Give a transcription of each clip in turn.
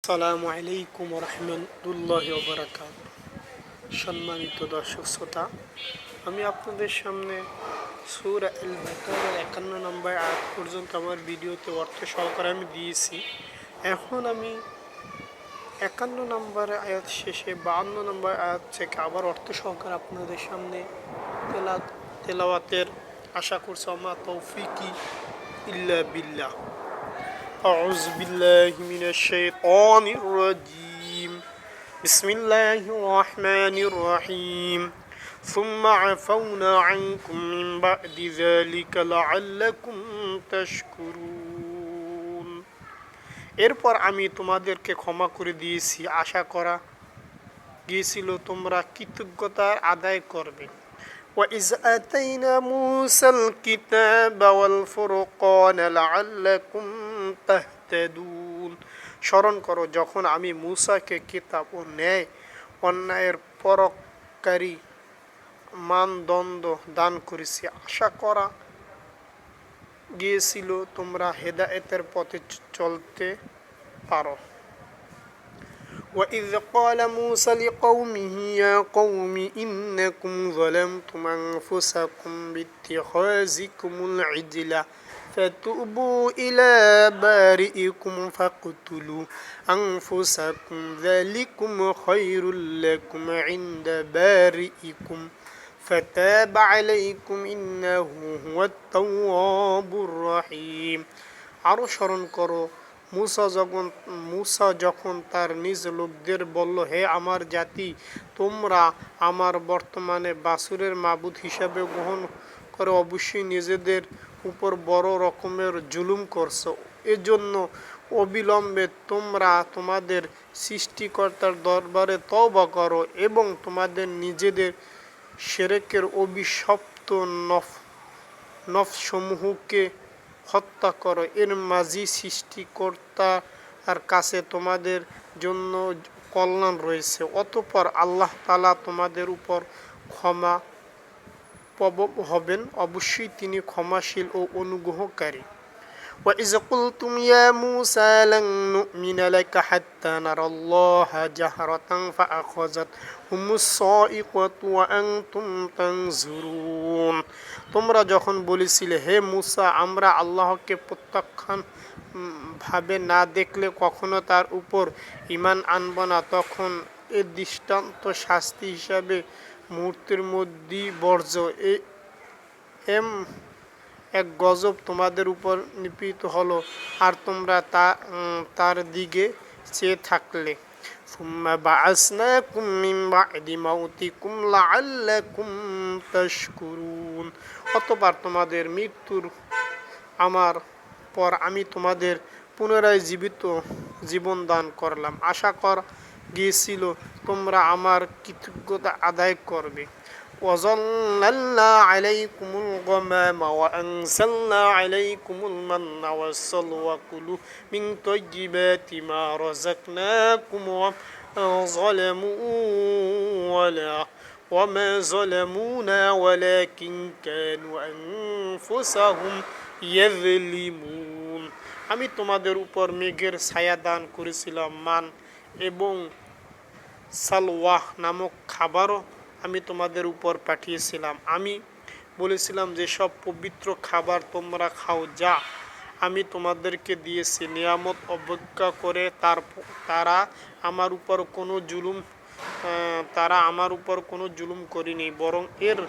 আসসালামু আলাইকুম রহমতুল্লাহি ওয়া বারাকাতুহু। সম্মানিত দর্শক শ্রোতা, আমি আপনাদের সামনে সূরা আল বাকারার 51 নম্বর আয়াত পর্যন্ত আমার ভিডিওতে অর্থ সহকারে আমি দিয়েছি। এখন আমি 51 নম্বর আয়াত শেষে 52 নম্বর আয়াত থেকে আবার অর্থ সহকারে আপনাদের সামনে তেলাওয়াতের আশা করছি। আমা তৌফিকি ইল্লা বিল্লাহ। أعوذ بالله من الشيطان الرجيم. بسم الله الرحمن الرحيم. ثم عفونا عنكم من بعد ذلك لعلكم تشكرون. এরপর আমি তোমাদেরকে ক্ষমা করে দিয়েছি, আশা করা গিয়েছিল তোমরা কৃতজ্ঞতা আদায় করবে। وَإِذْ آتَيْنَا مُوسَى الْكِتَابَ وَالْفُرْقَانَ لَعَلَّكُمْ تَهْتَدُونَ। স্মরণ করো যখন আমি মূসাকে কিতাব ও ন্যায় অন্যায়ের পরককারী মানদণ্ড দান করেছি, আশা করা গিয়েছিল তোমরা হেদায়েতের পথে চলতে পারো। وإذ قال موسى لقومه يا قوم إنكم ظلمتم أنفسكم باتخاذكم العجل فتوبوا إلى بارئكم فاقتلوا أنفسكم ذلكم خير لكم عند بارئكم فتاب عليكم إنه هو التواب الرحيم। আরো স্মরণ করো মূসা যখন তার নিজ লোকদের বলল, হে আমার জাতি, তোমরা আমার বর্তমানে বাছুরের মাবুদ হিসাবে গ্রহণ করে অবশ্যই নিজেদের উপর বড় রকমের জুলুম করছো। এজন্য অবিলম্বে তোমরা তোমাদের সৃষ্টিকর্তার দরবারে তওবা করো এবং তোমাদের নিজেদের শিরকের অভিশপ্ত নফসমূহকে হত্যা করো। এর মাঝি সৃষ্টিকর্তার কাছে তোমাদের জন্য কল্যাণ রয়েছে। অতঃপর আল্লাহ তাআলা তোমাদের উপর ক্ষমা প্রবণ হবেন, অবশ্যই তিনি ক্ষমাশীল ও অনুগ্রহকারী। وَإِذْ قُلْتُمْ يَا مُوسَى لَن نُّؤْمِنَ لَكَ حَتَّى نَرَى اللَّهَ جَهْرَةً فَأَخَذَتْهُمُ الصَّاعِقَةُ وَأَنْتُمْ تَنْظُرُونَ। তোমরা যখন বলেছিলে, হে মূসা, আমরা আল্লাহকে প্রত্যক্ষণ ভাবে না দেখলে কখনো তার উপর ঈমান আনব না, তখন এর দৃষ্টান্ত শাস্তি হিসাবে মুহূর্তের মধ্যেই বর্জ্য এক গজব তোমাদের উপর নিপীড়িত হলো, আর তোমরা তার দিকে চেয়ে থাকলে। সুম্মা বাআসনাকুম মিন বা'দি মাউতিকুম লাআল্লাকুম তাশকুরুন। অতঃপর তোমাদের মৃত্যুর আমার পর আমি তোমাদের পুনরায় জীবন দান করলাম, আশা করা গিয়েছিল তোমরা আমার কৃতজ্ঞতা আদায় করবে। وَظَلَّلْنَا عَلَيْكُمُ الْغَمَامَ وَأَنزَلْنَا عَلَيْكُمُ الْمَنَّ وَالسَّلْوَىٰ كُلُوا مِن طَيِّبَاتِ مَا رَزَقْنَاكُمْ وَمَا ظَلَمُونَا وَلَكِن كَانُوا أَنفُسَهُمْ يَظْلِمُونَ। আমি তোমাদের উপর মেঘের ছায়া দান করেছিলাম, মান এবং সালওয়াহ নামক খাবারও আমি তোমাদের উপর পাঠিয়েছিলাম। আমি বলেছিলাম যে সব পবিত্র খাবার তোমরা খাও, যা আমি তোমাদেরকে দিয়েছি। নিয়ামত অবজ্ঞা করে তারা আমার উপর কোনো জুলুম করেনি, বরং এর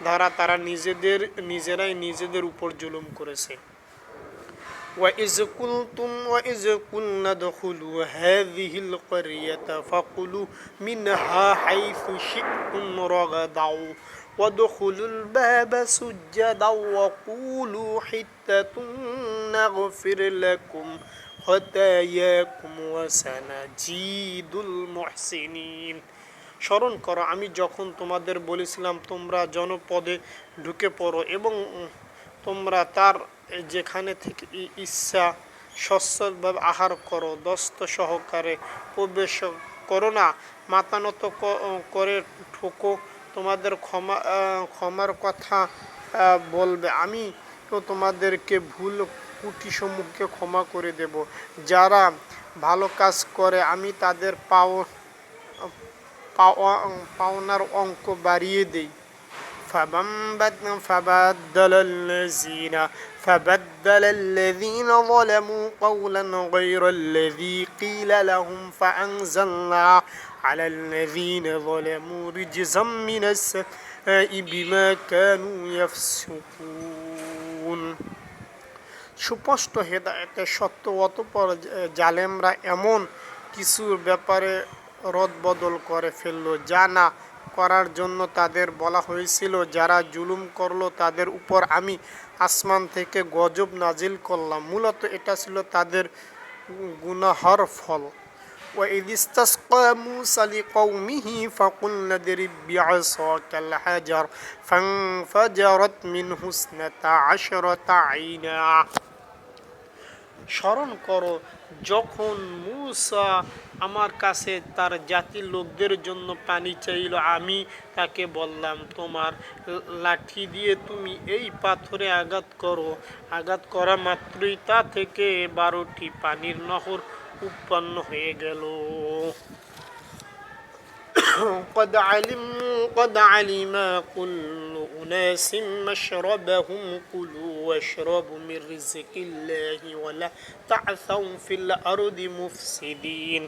দ্বারা তারা নিজেরাই নিজেদের উপর জুলুম করেছে। وَإِذْ قُلْنَا ادْخُلُوا هَٰذِهِ الْقَرْيَةَ فَكُلُوا مِنْهَا حَيْثُ شِئْتُمْ رَغَدًا وَادْخُلُوا الْبَابَ سُجَّدًا وَقُولُوا حِطَّةٌ نَغْفِرْ لَكُمْ خَطَايَاكُمْ وَسَنَزِيدُ الْمُحْسِنِينَ। স্মরণ করো আমি যখন তোমাদের বলেছিলাম তোমরা জনপদে ঢুকে পড়ো এবং তোমরা তার যেখানে থেকে ইচ্ছা সচ্ছলভাবে আহার করো, দস্ত সহকারে প্রবেশ করো না, মাথা নত করে ঠোকো, তোমাদের ক্ষমার কথা বলবে, আমি তো তোমাদেরকে ভুল ত্রুটিসমূহকে ক্ষমা করে দেব। যারা ভালো কাজ করে আমি তাদের পাওনার অঙ্ক বাড়িয়ে দেই। فبدل الذين ظلموا قولا غير الذي قيل لهم فأنزلنا على الذين ظلموا رجزا من السماء بما كانوا يفسقون। সুস্পষ্ট হেদায়েতের সত্য অতঃপর জালেমরা এমন কিছুর ব্যাপারে রদবদল করে ফেলল যা না করার জন্য তাদের বলা হয়েছিল। যারা জুলুম করলো তাদের উপর আমি আসমান থেকে গজব নাজিল করলাম। মূলত এটা ছিল তাদের গুনাহর ফল। وإذ استسقى موسى لقومه فقلنا اضرب بعصاك الحجر فانفجرت منه 12 عينا। স্মরণ করো যখন মূসা আমার কাছে তার জাতির লোকদের জন্য পানি চাইল, আমি তাকে বললাম তোমার লাঠি দিয়ে তুমি এই পাথরে আঘাত করো। আঘাত করা মাত্রই তা থেকে 12টি পানির নহর উৎপন্ন হয়ে গেল। قد علم كل أناس مشربهم كلوا واشربوا من رزق الله ولا تعثوا في الأرض مفسدين।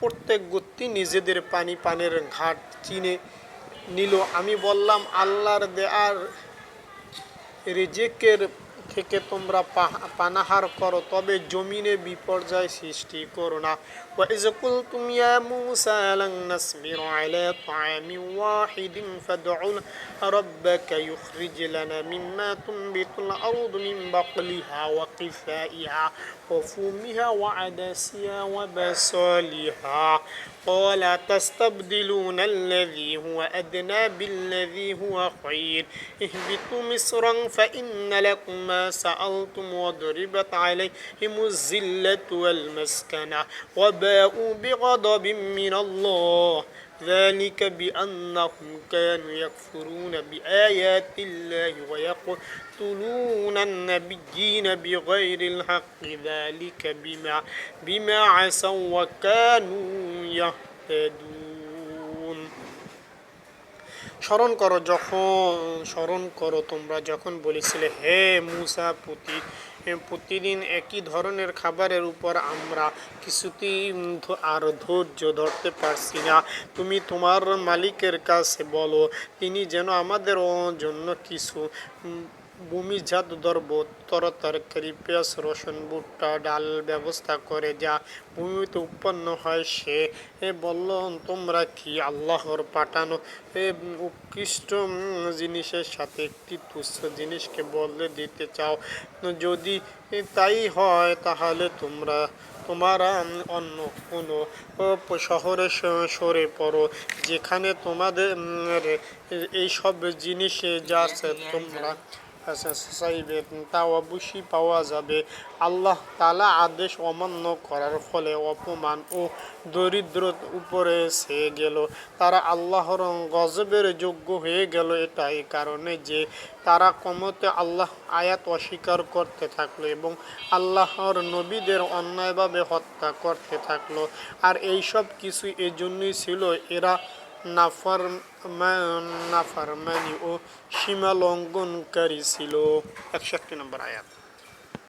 প্রত্যেক গোত্রী নিজেদের পানের ঘাট চিনে নিল। আমি বললাম আল্লাহর দেয়ার রিজিকের থেকে তোমরা পানাহার করো, তবে জমিনে বিপর্যয় সৃষ্টি করো না। وإذ قلتم يا موسى لن نصبر على طعام واحد فادع ربك يخرج لنا مما تنبت الأرض من بقلها وقثائها وفومها وعدسها وبصلها قال تستبدلون الذي هو أدنى بالذي هو خير اهبطوا مصرا فإن لكم ما سألتم وضربت عليهم الذلة والمسكنة وباءوا بغضب من الله ذلك بأنهم كانوا يكفرون بآيات الله ويقتلون النبيين بغير الحق ذلك بما عصوا وكانوا يهتدون। স্মরণ করো তোমরা যখন বলেছিলে হে মূসা প্রতিদিন একই ধরনের খাবারের উপর আমরা কিছুতেই আর ধৈর্য ধরতে পারছি না। তুমি তোমার মালিকের কাছে বলো তিনি যেন আমাদের জন্য কিছু ভূমিজাত দ্রব্য তরকারি পেঁয়াজ রসুন ভুট্টা ডাল ব্যবস্থা করে যা ভূমিতে উৎপন্ন হয়। সে বলল তোমরা কি আল্লাহর পাঠানো উৎকৃষ্ট জিনিসের সাথে একটি তুচ্ছ জিনিসকে বদলে দিতে চাও? যদি তাই হয় তাহলে তোমরা অন্য কোনো শহরে সরে পড়ো যেখানে তোমাদের এইসব জিনিস যা তোমরা চাইবে তা অবশ্যই পাওয়া যাবে। আল্লাহ তাআলা আদেশ অমান্য করার ফলে অপমান ও দরিদ্র উপরে এসে গেল। তারা আল্লাহর গজবের যোগ্য হয়ে গেল এটাই কারণে যে তারা কমতে আল্লাহ আয়াত অস্বীকার করতে থাকলো এবং আল্লাহর নবীদের অন্যায়ভাবে হত্যা করতে থাকলো। আর এইসব কিছু এজন্যই ছিল এরা নাফরমানি ও সীমা লঙ্ঘনকারী ছিল। 61 নম্বর আয়াত।